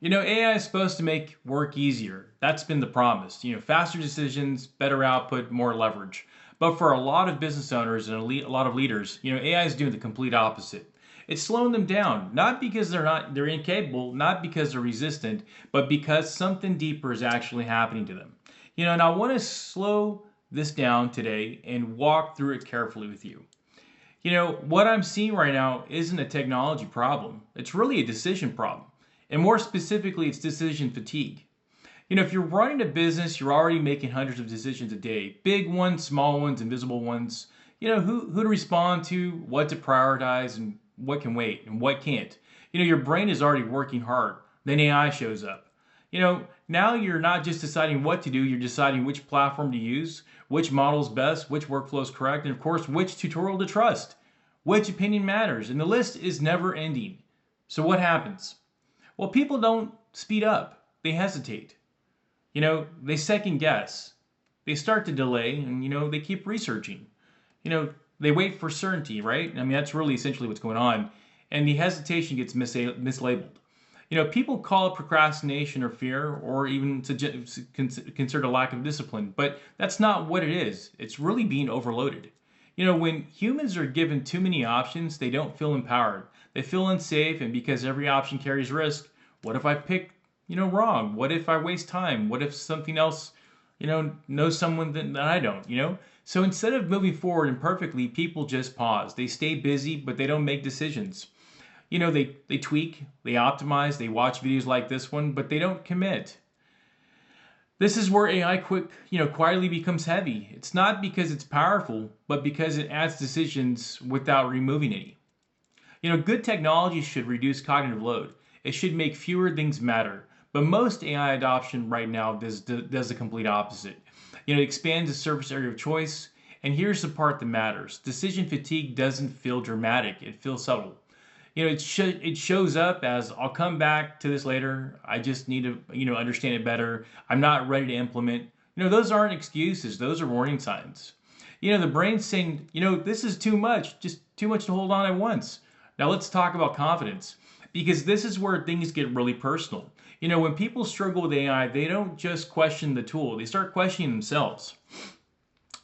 AI is supposed to make work easier. That's been the promise. Faster decisions, better output, more leverage. But for a lot of business owners and a lot of leaders, AI is doing the complete opposite. It's slowing them down, not because they're incapable, not because they're resistant, but because something deeper is actually happening to them. And I want to slow this down today and walk through it carefully with you. What I'm seeing right now isn't a technology problem. It's really a decision problem. And more specifically, it's decision fatigue. If you're running a business, you're already making hundreds of decisions a day, big ones, small ones, invisible ones. Who to respond to, what to prioritize, and what can wait and what can't. Your brain is already working hard. Then AI shows up. Now you're not just deciding what to do, you're deciding which platform to use, which model is best, which workflow is correct, and of course, which tutorial to trust, which opinion matters. And the list is never ending. So what happens? Well, people don't speed up. They hesitate. They second guess. They start to delay and, they keep researching. They wait for certainty, right? I mean, that's really essentially what's going on. And the hesitation gets mislabeled. People call it procrastination or fear or even consider a lack of discipline, but that's not what it is. It's really being overloaded. When humans are given too many options, they don't feel empowered. They feel unsafe, and because every option carries risk, what if I pick, wrong? What if I waste time? What if something else, knows someone that I don't, So instead of moving forward imperfectly, people just pause. They stay busy, but they don't make decisions. They tweak, they optimize, they watch videos like this one, but they don't commit. This is where AI quietly becomes heavy. It's not because it's powerful, but because it adds decisions without removing any. Good technology should reduce cognitive load. It should make fewer things matter. But most AI adoption right now does the complete opposite. It expands the surface area of choice. And here's the part that matters. Decision fatigue doesn't feel dramatic. It feels subtle. It shows up as, I'll come back to this later. I just need to, understand it better. I'm not ready to implement. Those aren't excuses. Those are warning signs. The brain's saying, this is too much, just too much to hold on at once. Now let's talk about confidence, because this is where things get really personal. When people struggle with AI, they don't just question the tool. They start questioning themselves.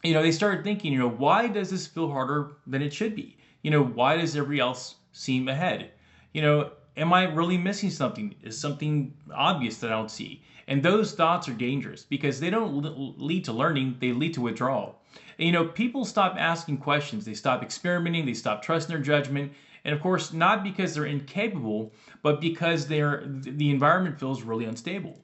They start thinking, why does this feel harder than it should be? Why does everybody else seem ahead? Am I really missing something? Is something obvious that I don't see? And those thoughts are dangerous because they don't lead to learning, they lead to withdrawal. And, people stop asking questions, they stop experimenting, they stop trusting their judgment. And of course, not because they're incapable, but because the environment feels really unstable.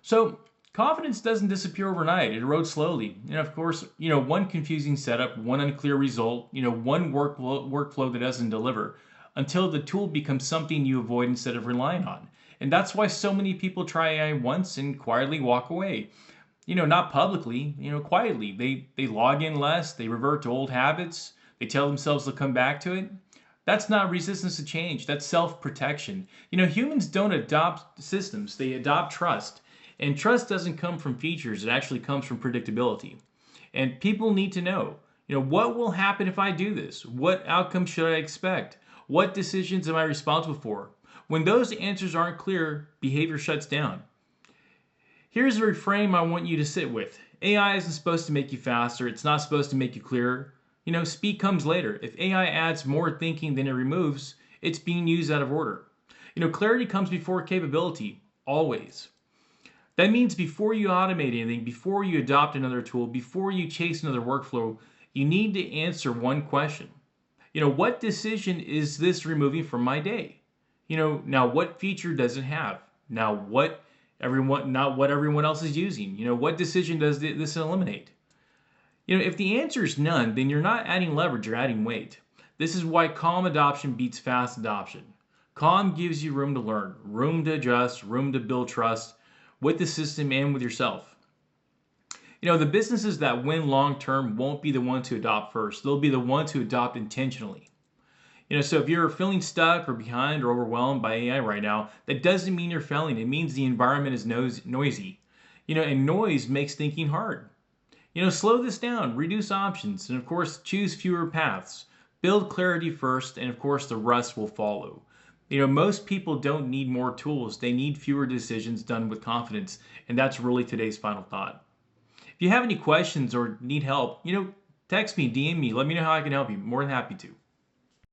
So confidence doesn't disappear overnight. It erodes slowly. And of course, one confusing setup, one unclear result, one workflow that doesn't deliver until the tool becomes something you avoid instead of relying on. And that's why so many people try AI once and quietly walk away. Not publicly, quietly. They log in less, they revert to old habits, they tell themselves they'll come back to it. That's not resistance to change, that's self-protection. Humans don't adopt systems, they adopt trust. And trust doesn't come from features, it actually comes from predictability. And people need to know, what will happen if I do this? What outcome should I expect? What decisions am I responsible for? When those answers aren't clear, behavior shuts down. Here's a reframe I want you to sit with. AI isn't supposed to make you faster, it's not supposed to make you clearer. Speed comes later. If AI adds more thinking than it removes, it's being used out of order. Clarity comes before capability, always. That means before you automate anything, before you adopt another tool, before you chase another workflow, you need to answer one question. What decision is this removing from my day? Now what feature does it have? Now not what everyone else is using. What decision does this eliminate? If the answer is none, then you're not adding leverage, you're adding weight. This is why calm adoption beats fast adoption. Calm gives you room to learn, room to adjust, room to build trust with the system and with yourself. The businesses that win long-term won't be the ones to adopt first. They'll be the ones who adopt intentionally. So if you're feeling stuck or behind or overwhelmed by AI right now, that doesn't mean you're failing. It means the environment is noisy. And noise makes thinking hard. Slow this down, reduce options, and of course, choose fewer paths. Build clarity first, and of course, the rest will follow. Most people don't need more tools. They need fewer decisions done with confidence. And that's really today's final thought. If you have any questions or need help, text me, DM me, let me know how I can help you. More than happy to.